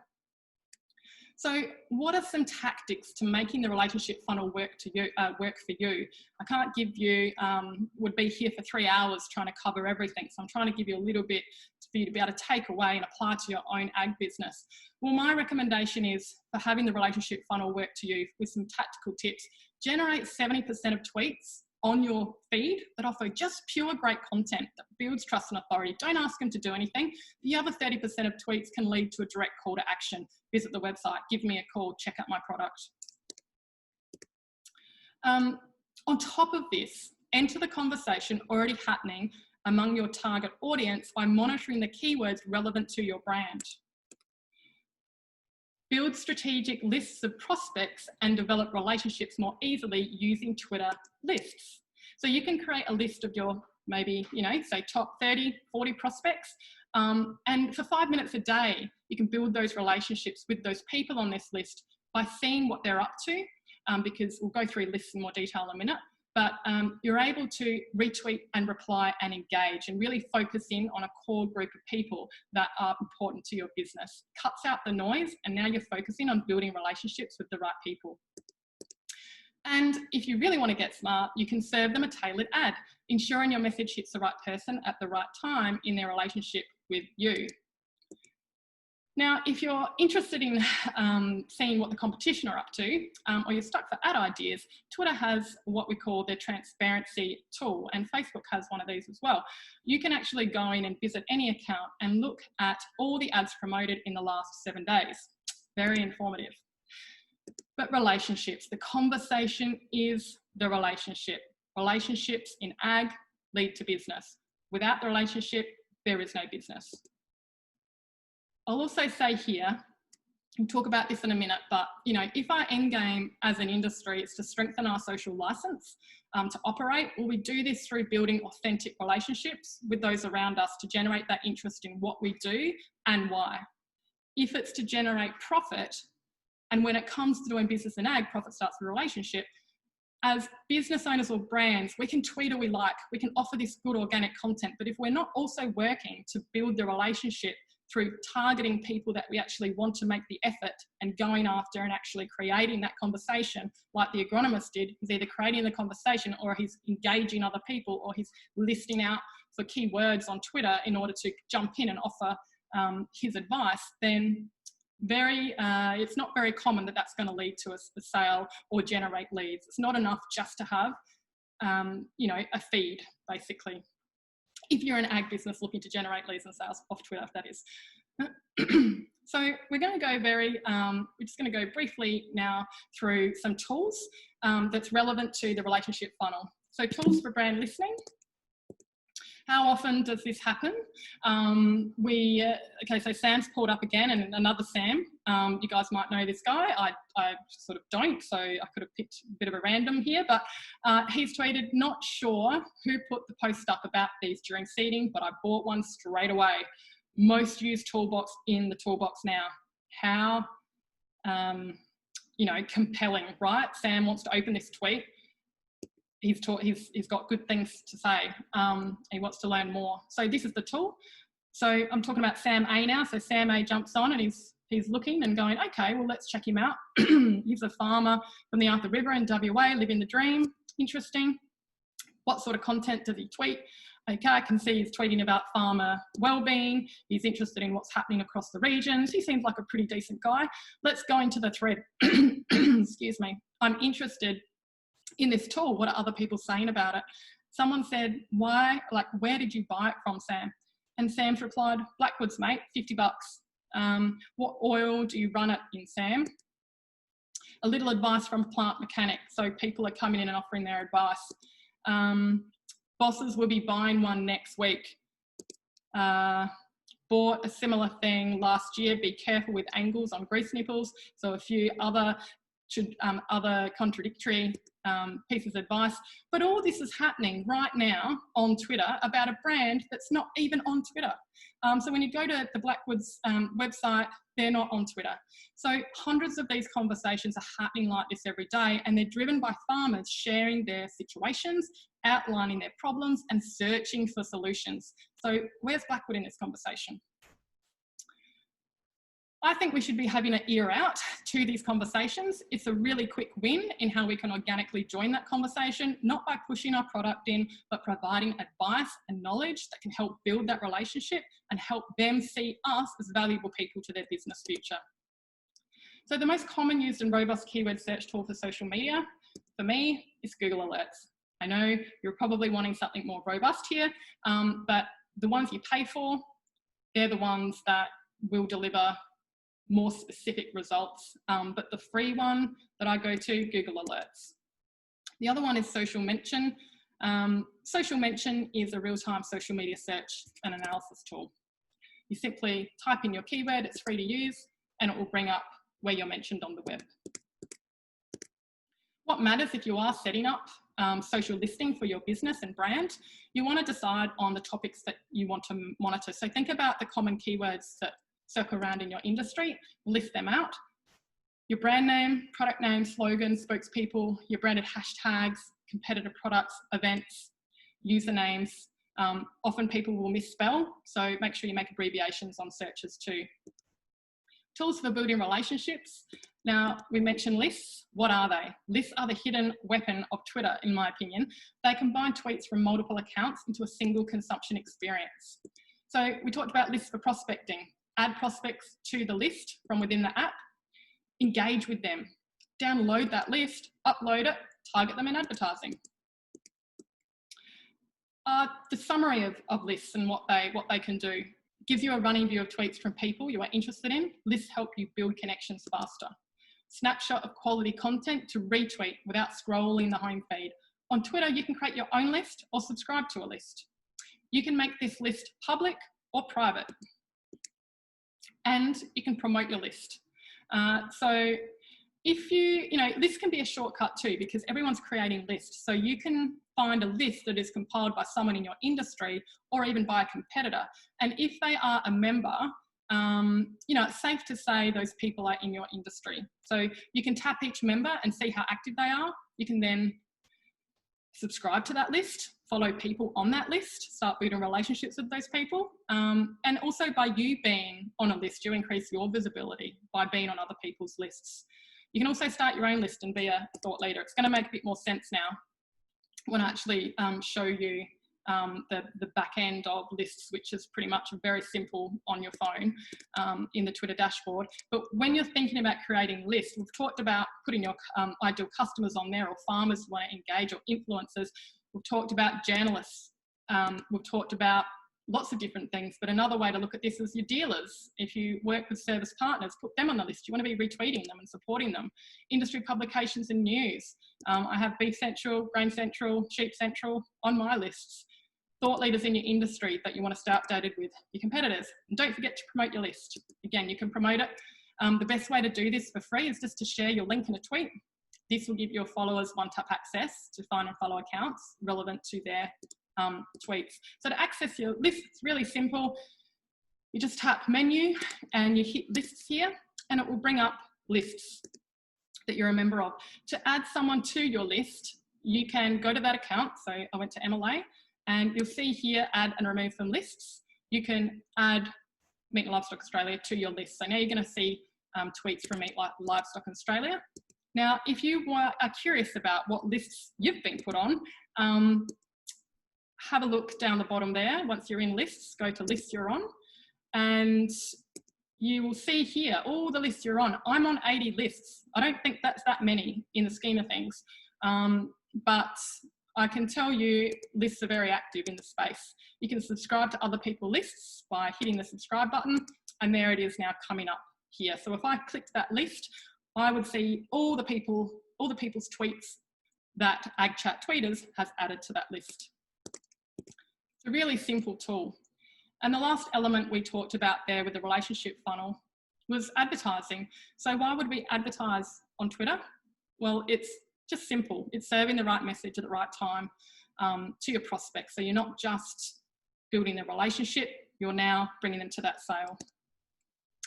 Speaker 1: So what are some tactics to making the relationship funnel work for you? I can't give you, would be here for 3 hours trying to cover everything. So I'm trying to give you a little bit for you to be able to take away and apply to your own ag business. Well, my recommendation is for having the relationship funnel work to you with some tactical tips. Generate 70% of tweets on your feed that offer just pure great content that builds trust and authority. Don't ask them to do anything. The other 30% of tweets can lead to a direct call to action. Visit the website, give me a call, check out my product. On top of this, enter the conversation already happening among your target audience by monitoring the keywords relevant to your brand. Build strategic lists of prospects and develop relationships more easily using Twitter lists. So you can create a list of your maybe, say top 30, 40 prospects. And for 5 minutes a day, you can build those relationships with those people on this list by seeing what they're up to, because we'll go through lists in more detail in a minute. but you're able to retweet and reply and engage and really focus in on a core group of people that are important to your business. Cuts out the noise, and now you're focusing on building relationships with the right people. And if you really want to get smart, you can serve them a tailored ad, ensuring your message hits the right person at the right time in their relationship with you. Now, if you're interested in seeing what the competition are up to, or you're stuck for ad ideas, Twitter has what we call their transparency tool, and Facebook has one of these as well. You can actually go in and visit any account and look at all the ads promoted in the last 7 days. Very informative. But relationships, the conversation is the relationship. Relationships in ag lead to business. Without the relationship, there is no business. I'll also say here, we'll talk about this in a minute, but if our end game as an industry is to strengthen our social license to operate, well, we do this through building authentic relationships with those around us to generate that interest in what we do and why. If it's to generate profit, and when it comes to doing business in ag, profit starts with a relationship. As business owners or brands, we can tweet all we like, we can offer this good organic content, but if we're not also working to build the relationship through targeting people that we actually want to make the effort and going after and actually creating that conversation, like the agronomist did, he's either creating the conversation or he's engaging other people or he's listing out for keywords on Twitter in order to jump in and offer his advice, then it's not very common that that's going to lead to a sale or generate leads. It's not enough just to have, a feed, basically. If you're an ag business looking to generate leads and sales off Twitter, that is. So we're going to go we're just going to go briefly now through some tools that's relevant to the relationship funnel. So tools for brand listening. How often does this happen? Okay, so Sam's pulled up again, and another Sam. You guys might know this guy. I sort of don't, so I could have picked a bit of a random here, but he's tweeted, not sure who put the post up about these during seeding, but I bought one straight away. Most used toolbox in the toolbox now. How, compelling, right? Sam wants to open this tweet. He's got good things to say. He wants to learn more. So this is the tool. So I'm talking about Sam A now. So Sam A jumps on and he's looking and going, okay, well, let's check him out. He's a farmer from the Arthur River in WA, living the dream. Interesting. What sort of content does he tweet? Okay, I can see he's tweeting about farmer well-being. He's interested in what's happening across the regions. He seems like a pretty decent guy. Let's go into the thread. Excuse me. I'm interested in this tool. What are other people saying about it? Someone said, where did you buy it from, Sam? And Sam's replied, Blackwoods, mate, $50. What oil do you run it in, Sam? A little advice from Plant Mechanic. So people are coming in and offering their advice. Bosses will be buying one next week. Bought a similar thing last year. Be careful with angles on grease nipples. So a few other contradictory pieces of advice. But all this is happening right now on Twitter about a brand that's not even on Twitter. So when you go to the Blackwoods website, they're not on Twitter. So hundreds of these conversations are happening like this every day, and they're driven by farmers sharing their situations, outlining their problems and searching for solutions. So where's Blackwood in this conversation? I think we should be having an ear out to these conversations. It's a really quick win in how we can organically join that conversation, not by pushing our product in, but providing advice and knowledge that can help build that relationship and help them see us as valuable people to their business future. So the most common used and robust keyword search tool for social media, for me, is Google Alerts. I know you're probably wanting something more robust here, but the ones you pay for, they're the ones that will deliver more specific results. But the free one that I go to, Google Alerts. The other one is Social Mention. Social Mention is a real-time social media search and analysis tool. You simply type in your keyword, it's free to use, and it will bring up where you're mentioned on the web. What matters if you are setting up social listing for your business and brand, you want to decide on the topics that you want to monitor. So think about the common keywords that circle around in your industry, list them out. Your brand name, product name, slogan, spokespeople, your branded hashtags, competitor products, events, usernames. Often people will misspell, so make sure you make abbreviations on searches too. Tools for building relationships. Now, we mentioned lists. What are they? Lists are the hidden weapon of Twitter, in my opinion. They combine tweets from multiple accounts into a single consumption experience. So we talked about lists for prospecting. Add prospects to the list from within the app. Engage with them. Download that list, upload it, target them in advertising. The summary of lists and what they can do gives you a running view of tweets from people you are interested in. Lists help you build connections faster. Snapshot of quality content to retweet without scrolling the home feed. On Twitter, you can create your own list or subscribe to a list. You can make this list public or private. And you can promote your list. So if this can be a shortcut too, because everyone's creating lists. So you can find a list that is compiled by someone in your industry or even by a competitor. And if they are a member, it's safe to say those people are in your industry. So you can tap each member and see how active they are. You can then subscribe to that list, follow people on that list, start building relationships with those people. And also by you being on a list, you increase your visibility by being on other people's lists. You can also start your own list and be a thought leader. It's going to make a bit more sense now when I actually show you the back end of lists, which is pretty much very simple on your phone in the Twitter dashboard. But when you're thinking about creating lists, we've talked about putting your ideal customers on there, or farmers who want to engage, or influencers. We've talked about journalists. We've talked about lots of different things, but another way to look at this is your dealers. If you work with service partners, put them on the list. You want to be retweeting them and supporting them. Industry publications and news. I have Beef Central, Grain Central, Sheep Central on my lists. Thought leaders in your industry that you want to stay updated with, your competitors. And don't forget to promote your list. Again, you can promote it. The best way to do this for free is just to share your link in a tweet. This will give your followers one-tap access to find and follow accounts relevant to their tweets. So to access your list, it's really simple. You just tap menu and you hit lists here, and it will bring up lists that you're a member of. To add someone to your list, you can go to that account. So I went to MLA, and you'll see here, add and remove from lists. You can add Meat and Livestock Australia to your list. So now you're going to see tweets from Meat Livestock Australia. Now, if you are curious about what lists you've been put on, have a look down the bottom there. Once you're in lists, go to lists you're on, and you will see here all the lists you're on. I'm on 80 lists. I don't think that's that many in the scheme of things, but I can tell you lists are very active in the space. You can subscribe to other people's lists by hitting the subscribe button, and there it is now coming up here. So if I clicked that list, I would see all the people's tweets that AgChat Tweeters has added to that list. It's a really simple tool. And the last element we talked about there with the relationship funnel was advertising. So why would we advertise on Twitter? Well, it's just simple. It's serving the right message at the right time to your prospects. So you're not just building the relationship, you're now bringing them to that sale.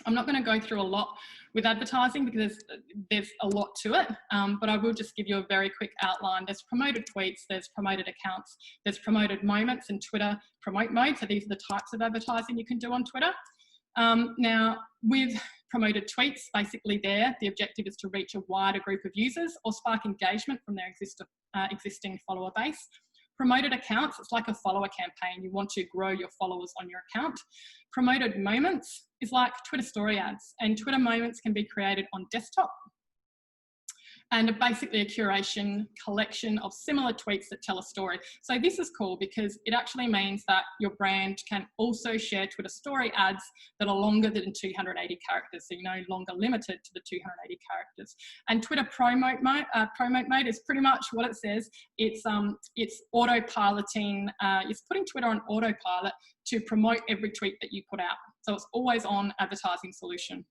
Speaker 1: I'm not going to go through a lot with advertising because there's a lot to it, but I will just give you a very quick outline. There's promoted tweets, there's promoted accounts, there's promoted moments in Twitter promote mode. So these are the types of advertising you can do on Twitter. Now, with promoted tweets, basically the objective is to reach a wider group of users or spark engagement from their existing follower base. Promoted accounts, it's like a follower campaign. You want to grow your followers on your account. Promoted moments is like Twitter story ads, and Twitter moments can be created on desktop and are basically a curation collection of similar tweets that tell a story. So this is cool because it actually means that your brand can also share Twitter story ads that are longer than 280 characters. So you're no longer limited to the 280 characters. And Twitter promote mode is pretty much what it says. It's autopiloting, it's putting Twitter on autopilot to promote every tweet that you put out. So it's always on advertising solution.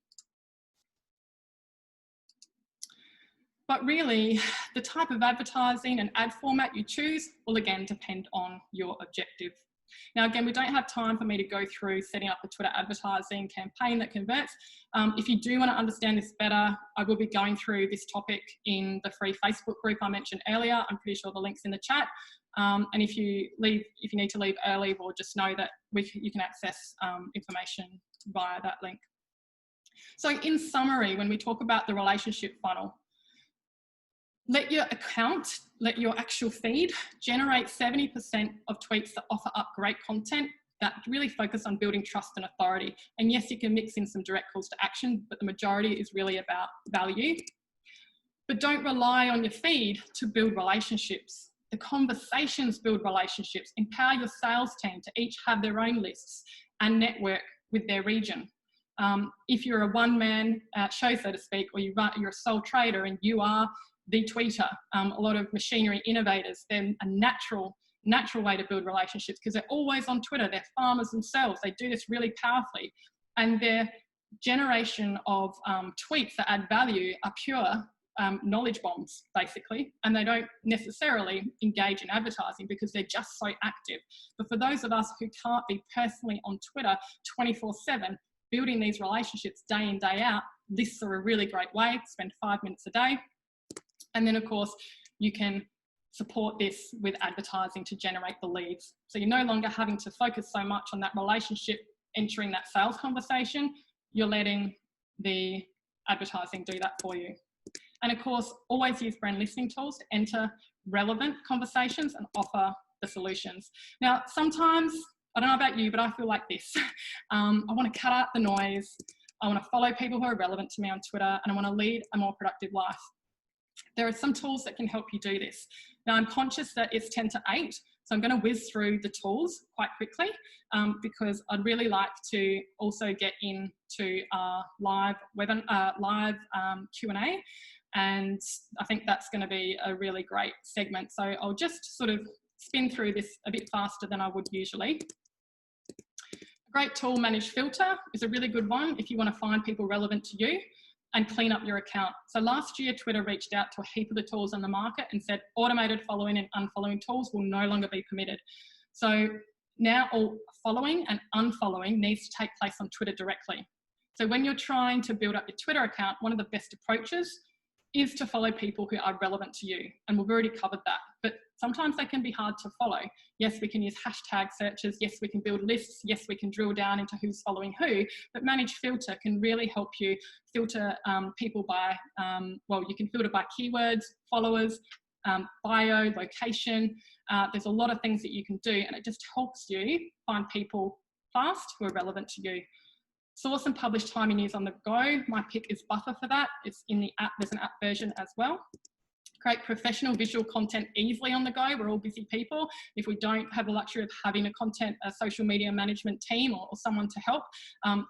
Speaker 1: But really, the type of advertising and ad format you choose will again depend on your objective Now, again, we don't have time for me to go through setting up a Twitter advertising campaign that converts. If you do want to understand this better, I will be going through this topic in the free Facebook group I mentioned earlier. I'm pretty sure the link's in the chat. And if you need to leave early, we'll just know that you can access information via that link. So in summary, when we talk about the relationship funnel, let your account, let your actual feed generate 70% of tweets that offer up great content that really focus on building trust and authority. And yes, you can mix in some direct calls to action, but the majority is really about value. But don't rely on your feed to build relationships. The conversations build relationships. Empower your sales team to each have their own lists and network with their region. If you're a one-man show, so to speak, or you're a sole trader and you are the tweeter, a lot of machinery innovators, then a natural way to build relationships because they're always on Twitter. They're farmers themselves. They do this really powerfully. And their generation of tweets that add value are pure knowledge bombs, basically. And they don't necessarily engage in advertising because they're just so active. But for those of us who can't be personally on Twitter 24/7, building these relationships day in, day out, lists are a really great way. Spend 5 minutes a day. And then, of course, you can support this with advertising to generate the leads. So you're no longer having to focus so much on that relationship entering that sales conversation. You're letting the advertising do that for you. And of course, always use brand listening tools to enter relevant conversations and offer the solutions. Now, sometimes, I don't know about you, but I feel like this. I want to cut out the noise. I want to follow people who are relevant to me on Twitter, and I want to lead a more productive life. There are some tools that can help you do this. Now, I'm conscious that it's 10 to 8, so I'm going to whiz through the tools quite quickly because I'd really like to also get into our live Q&A, and I think that's going to be a really great segment. So I'll just sort of spin through this a bit faster than I would usually. A great tool, Manage Filter, is a really good one if you want to find people relevant to you and clean up your account. So last year, Twitter reached out to a heap of the tools on the market and said automated following and unfollowing tools will no longer be permitted. So now all following and unfollowing needs to take place on Twitter directly. So when you're trying to build up your Twitter account, one of the best approaches is to follow people who are relevant to you. And we've already covered that, but sometimes they can be hard to follow. Yes, we can use hashtag searches. Yes, we can build lists. Yes, we can drill down into who's following who, but Manage Filter can really help you filter people by, well, you can filter by keywords, followers, bio, location. There's a lot of things that you can do, and it just helps you find people fast who are relevant to you. Source and publish timely news on the go. My pick is Buffer for that. It's in the app. There's an app version as well. Create professional visual content easily on the go. We're all busy people. If we don't have the luxury of having a social media management team or someone to help,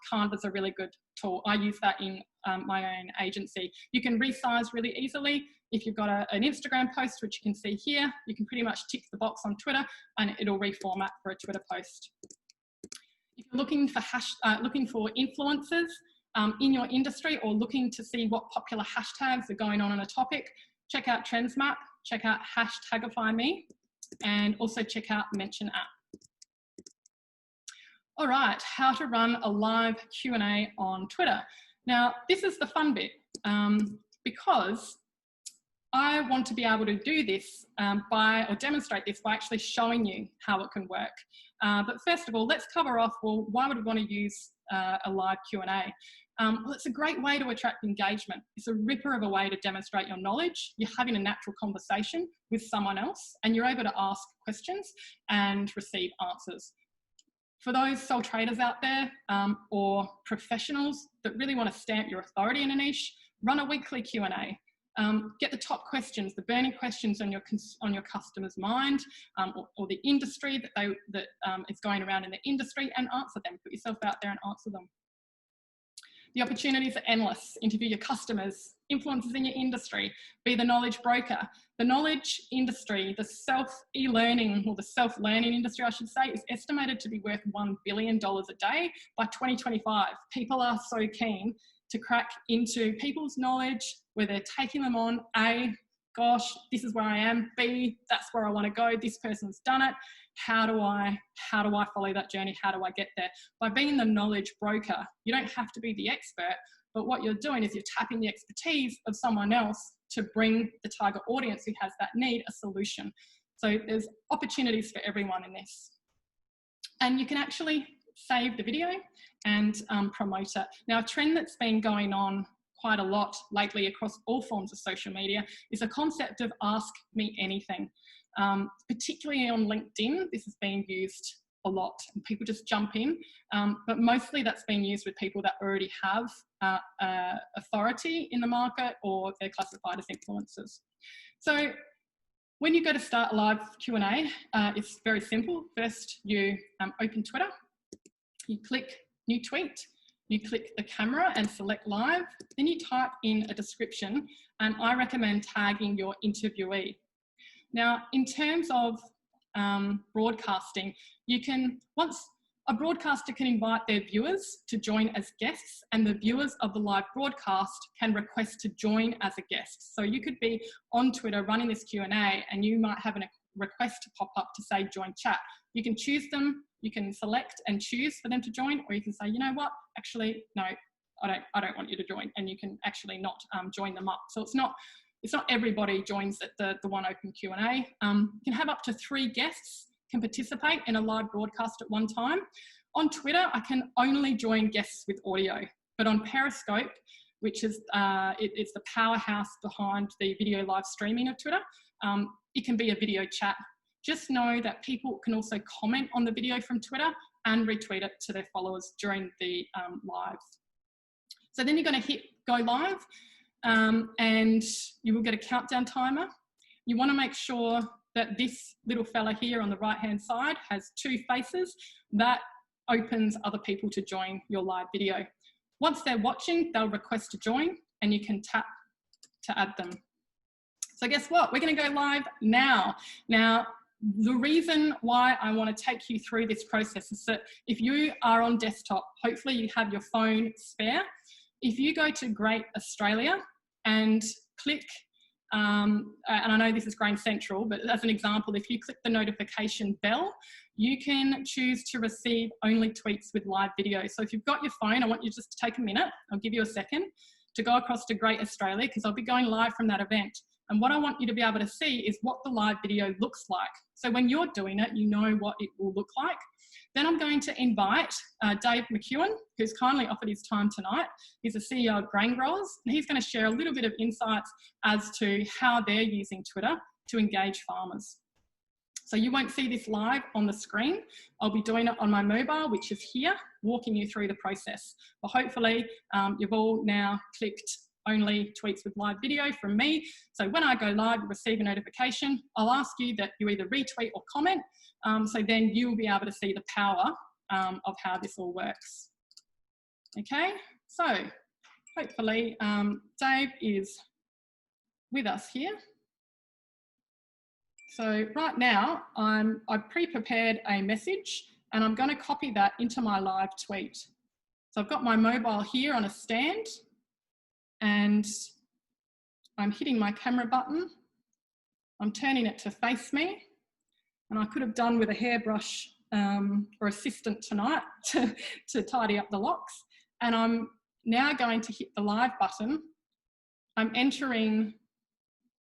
Speaker 1: Canva's a really good tool. I use that in my own agency. You can resize really easily. If you've got an Instagram post, which you can see here, you can pretty much tick the box on Twitter and it'll reformat for a Twitter post. If you're looking for influencers in your industry or looking to see what popular hashtags are going on a topic, check out TrendsMap, check out #HashtagifyMe, and also check out Mention App. All right, how to run a live Q&A on Twitter. Now, this is the fun bit because I want to be able to do this or demonstrate this by actually showing you how it can work. But first of all, let's cover off, well, why would we want to use a live Q&A? Well, it's a great way to attract engagement. It's a ripper of a way to demonstrate your knowledge. You're having a natural conversation with someone else and you're able to ask questions and receive answers. For those sole traders out there or professionals that really want to stamp your authority in a niche, run a weekly Q&A. Get the top questions, the burning questions on your customer's mind or the industry that is going around in the industry, and answer them. Put yourself out there and answer them. The opportunities are endless. Interview your customers, influencers in your industry, be the knowledge broker. The knowledge industry, the self-learning industry, I should say, is estimated to be worth $1 billion a day by 2025. People are so keen to crack into people's knowledge, where they're taking them on, A, gosh, this is where I am. B, that's where I want to go. This person's done it. How do I follow that journey? How do I get there? By being the knowledge broker, you don't have to be the expert, but what you're doing is you're tapping the expertise of someone else to bring the target audience who has that need a solution. So there's opportunities for everyone in this. And you can actually save the video and promote it. Now, a trend that's been going on quite a lot lately across all forms of social media is a concept of ask me anything. Particularly on LinkedIn, this is being used a lot and people just jump in, but mostly that's being used with people that already have authority in the market or they're classified as influencers. So when you go to start a live Q&A, it's very simple. First, you open Twitter, you click new tweet, you click the camera and select live, then you type in a description, and I recommend tagging your interviewee. Now, in terms of broadcasting, once a broadcaster can invite their viewers to join as guests, and the viewers of the live broadcast can request to join as a guest. So you could be on Twitter running this Q&A and you might have a request to pop up to say join chat. You can choose them, you can select and choose for them to join, or you can say, you know what, actually, no, I don't want you to join, and you can actually not join them up. So it's not everybody joins at the one open Q&A. You can have up to 3 guests can participate in a live broadcast at one time. On Twitter, I can only join guests with audio, but on Periscope, which is it's the powerhouse behind the video live streaming of Twitter, it can be a video chat. Just know that people can also comment on the video from Twitter and retweet it to their followers during the live. So then you're going to hit go live, and you will get a countdown timer. You want to make sure that this little fella here on the right-hand side has 2 faces. That opens other people to join your live video. Once they're watching, they'll request to join, and you can tap to add them. So guess what? We're going to go live now. Now, the reason why I want to take you through this process is that if you are on desktop, hopefully you have your phone spare. If you go to Great Australia and click, and I know this is Grain Central, but as an example, if you click the notification bell, you can choose to receive only tweets with live video. So if you've got your phone, I want you just to take a minute, I'll give you a second, to go across to Great Australia, because I'll be going live from that event. And what I want you to be able to see is what the live video looks like. So when you're doing it, you know what it will look like. Then I'm going to invite Dave McEwen, who's kindly offered his time tonight. He's the CEO of Grain Growers, and he's going to share a little bit of insights as to how they're using Twitter to engage farmers. So you won't see this live on the screen. I'll be doing it on my mobile, which is here, walking you through the process. But hopefully you've all now clicked only tweets with live video from me. So when I go live, you receive a notification. I'll ask you that you either retweet or comment. So then you will be able to see the power of how this all works. Okay, so hopefully Dave is with us here. So right now I've pre-prepared a message, and I'm going to copy that into my live tweet. So I've got my mobile here on a stand, and I'm hitting my camera button. I'm turning it to face me, and I could have done with a hairbrush or assistant tonight to tidy up the locks. And I'm now going to hit the live button. I'm entering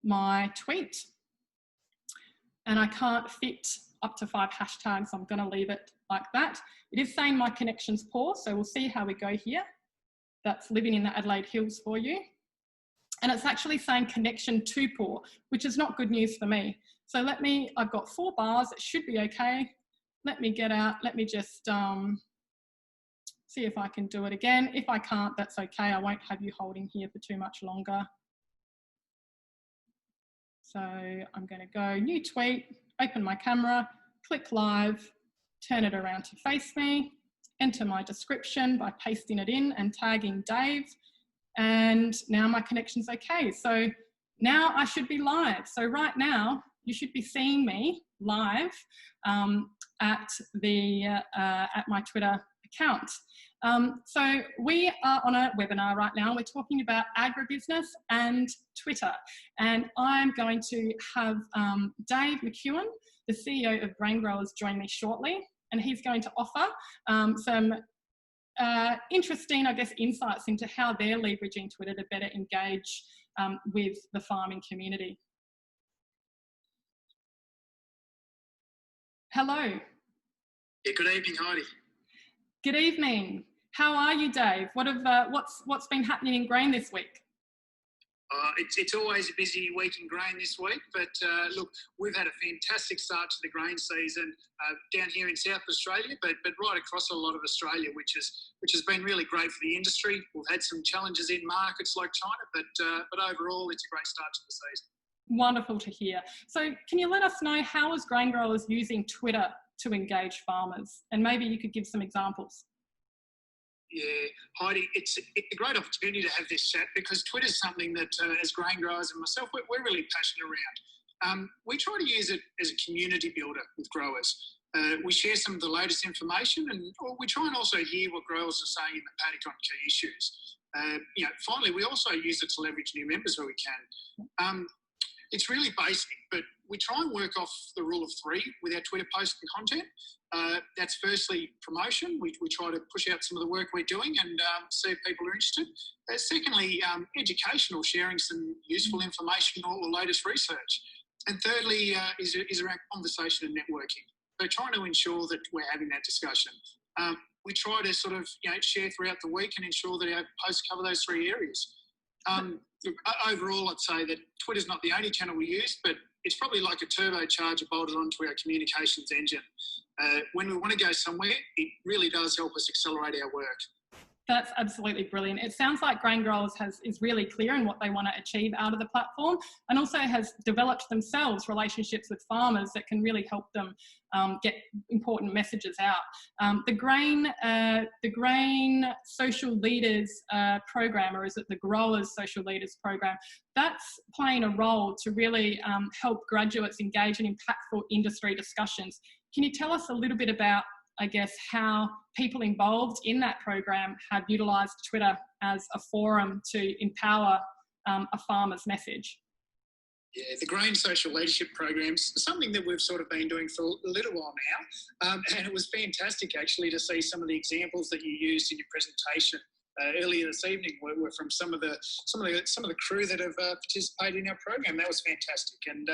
Speaker 1: my tweet, and I can't fit up to 5 hashtags. I'm going to leave it like that. It is saying my connection's poor, so we'll see how we go here. That's living in the Adelaide Hills for you. And it's actually saying connection too poor, which is not good news for me. So I've got 4 bars, it should be okay. Let me get out, let me just see if I can do it again. If I can't, that's okay. I won't have you holding here for too much longer. So I'm going to go new tweet, open my camera, click live, turn it around to face me, enter my description by pasting it in and tagging Dave. And now my connection's okay. So now I should be live. So right now you should be seeing me live at my Twitter account. So we are on a webinar right now. We're talking about agribusiness and Twitter. And I'm going to have Dave McEwen, the CEO of Grain Growers, join me shortly. And he's going to offer some interesting, I guess, insights into how they're leveraging Twitter to better engage with the farming community. Hello.
Speaker 3: Yeah, good evening, Heidi.
Speaker 1: Good evening. How are you, Dave? What's been happening in grain this week?
Speaker 3: It's always a busy week in grain this week, but look, we've had a fantastic start to the grain season down here in South Australia, but right across a lot of Australia, which has been really great for the industry. We've had some challenges in markets like China, but overall, it's a great start to the season.
Speaker 1: Wonderful to hear. So, can you let us know how is Grain Growers using Twitter to engage farmers, and maybe you could give some examples?
Speaker 3: Yeah, Heidi, it's a great opportunity to have this chat because Twitter is something that, as grain growers and myself, we're really passionate around. We try to use it as a community builder with growers. We share some of the latest information, and we try and also hear what growers are saying in the paddock on key issues. Finally, we also use it to leverage new members where we can. It's really basic, but we try and work off the rule of three with our Twitter posts and content. That's firstly promotion. We try to push out some of the work we're doing and see if people are interested. Secondly, educational, sharing some useful information or the latest research. And thirdly is around conversation and networking. So trying to ensure that we're having that discussion. We try to sort of share throughout the week and ensure that our posts cover those three areas. Overall, I'd say that Twitter's not the only channel we use, but it's probably like a turbocharger bolted onto our communications engine. When we want to go somewhere, it really does help us accelerate our work.
Speaker 1: That's absolutely brilliant. It sounds like Grain Growers is really clear in what they want to achieve out of the platform, and also has developed themselves relationships with farmers that can really help them get important messages out. The Grain Social Leaders program, or is it the Growers Social Leaders program, that's playing a role to really help graduates engage in impactful industry discussions. Can you tell us a little bit about, I guess, how people involved in that program have utilised Twitter as a forum to empower a farmer's message?
Speaker 3: Yeah, the Grain Social Leadership Program is something that we've sort of been doing for a little while now, and it was fantastic actually to see some of the examples that you used in your presentation earlier this evening were from some of the crew that have participated in our program. That was fantastic. And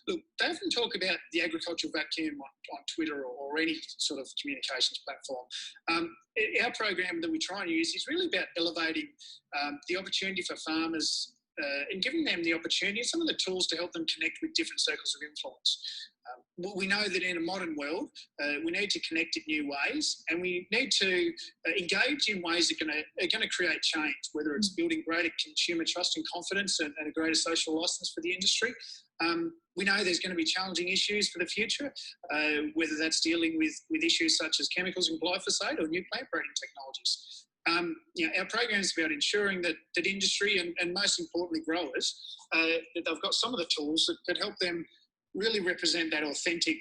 Speaker 3: look, they often talk about the agricultural vacuum on Twitter or any sort of communications platform. Our program that we try and use is really about elevating the opportunity for farmers and giving them the opportunity and some of the tools to help them connect with different circles of influence. We know that in a modern world, we need to connect in new ways, and we need to engage in ways that are going to create change, whether it's building greater consumer trust and confidence and a greater social licence for the industry. We know there's going to be challenging issues for the future, whether that's dealing with issues such as chemicals and glyphosate or new plant breeding technologies. Our program is about ensuring that industry and most importantly growers, that they've got some of the tools that help them really represent that authentic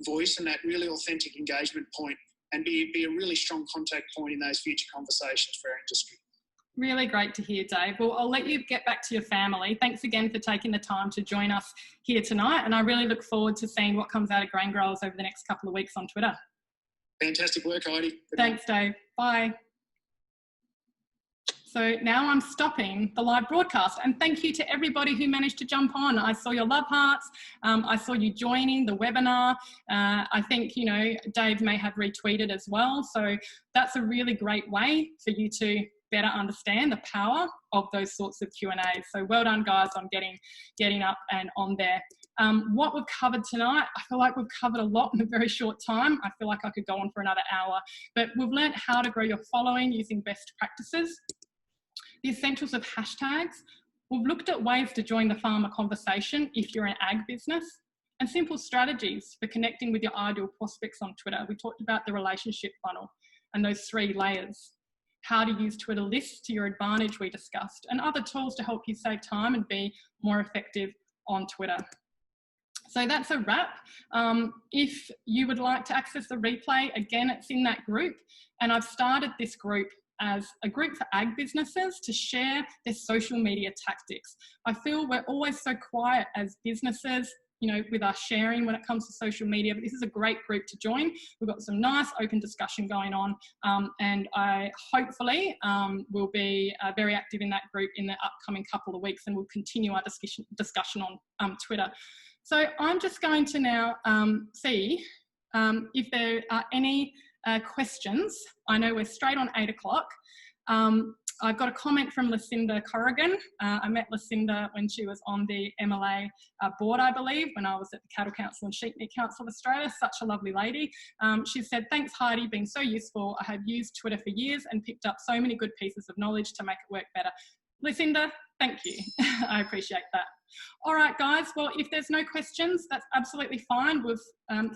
Speaker 3: voice and that really authentic engagement point and be a really strong contact point in those future conversations for our industry.
Speaker 1: Really great to hear, Dave. Well, I'll let you get back to your family. Thanks again for taking the time to join us here tonight, and I really look forward to seeing what comes out of Grain Growers over the next couple of weeks on Twitter.
Speaker 3: Fantastic work, Heidi.
Speaker 1: Thanks, Dave. Bye. So now I'm stopping the live broadcast, and thank you to everybody who managed to jump on. I saw your love hearts. I saw you joining the webinar. I think, Dave may have retweeted as well. So that's a really great way for you to better understand the power of those sorts of Q&As. So well done, guys, on getting up and on there. What we've covered tonight, I feel like we've covered a lot in a very short time. I feel like I could go on for another hour, but we've learnt how to grow your following using best practices, the essentials of hashtags. We've looked at ways to join the farmer conversation if you're an ag business, and simple strategies for connecting with your ideal prospects on Twitter. We talked about the relationship funnel and those 3 layers. How to use Twitter lists to your advantage we discussed, and other tools to help you save time and be more effective on Twitter. So that's a wrap. If you would like to access the replay, again, it's in that group. And I've started this group as a group for ag businesses to share their social media tactics. I feel we're always so quiet as businesses, you know, with our sharing when it comes to social media, but this is a great group to join. We've got some nice open discussion going on, and I hopefully will be very active in that group in the upcoming couple of weeks, and we'll continue our discussion on Twitter. So I'm just going to now see if there are any questions. I know we're straight on 8 o'clock. I've got a comment from Lucinda Corrigan. I met Lucinda when she was on the MLA board, I believe, when I was at the Cattle Council and Sheep Meat Council of Australia. Such a lovely lady. She said, "Thanks, Heidi, been so useful. I have used Twitter for years and picked up so many good pieces of knowledge to make it work better." Lucinda, thank you. I appreciate that. All right, guys. Well, if there's no questions, that's absolutely fine. We've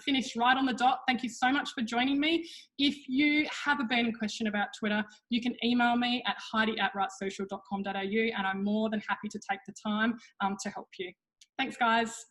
Speaker 1: finished right on the dot. Thank you so much for joining me. If you have a burning question about Twitter, you can email me at heidi@rightsocial.com.au, and I'm more than happy to take the time to help you. Thanks, guys.